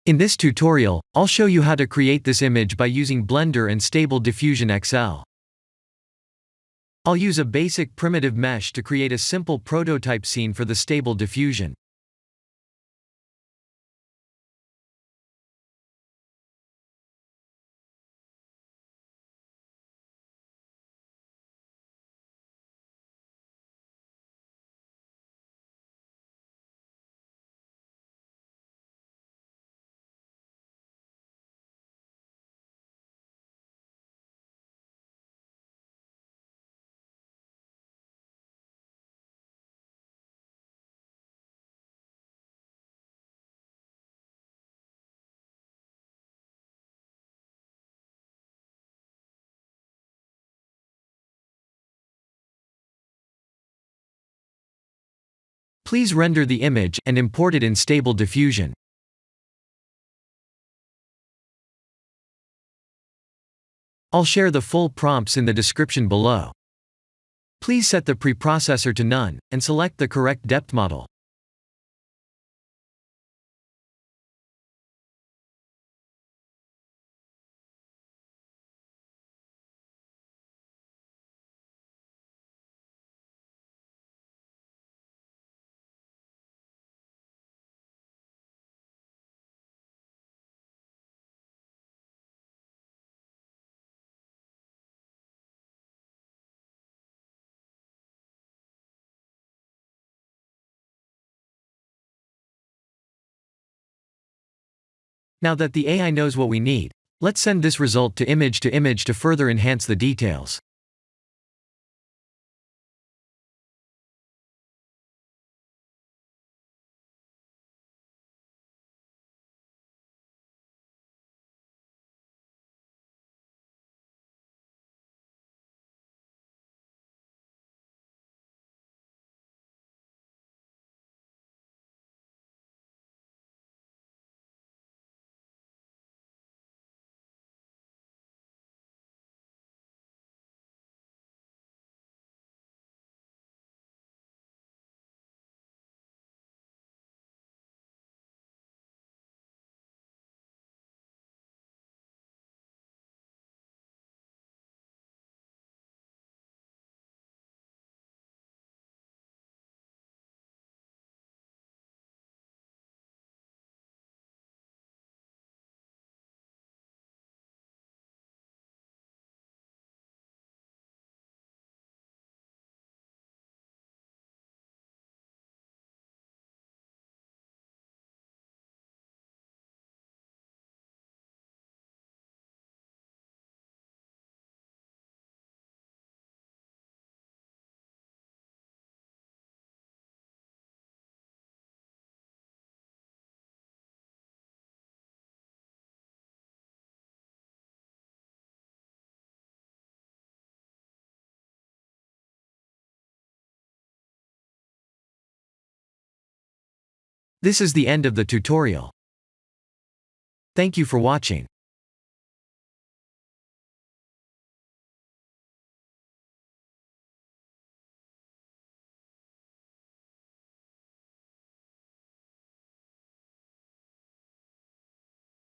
In this tutorial, I'll show you how to create this image by using Blender and Stable Diffusion XL. I'll use a basic primitive mesh to create a simple prototype scene for the Stable Diffusion. Please render the image and import it in Stable Diffusion. I'll share the full prompts in the description below. Please set the preprocessor to none, and select the correct depth model. Now that the AI knows what we need, let's send this result to image to further enhance the details. This is the end of the tutorial. Thank you for watching.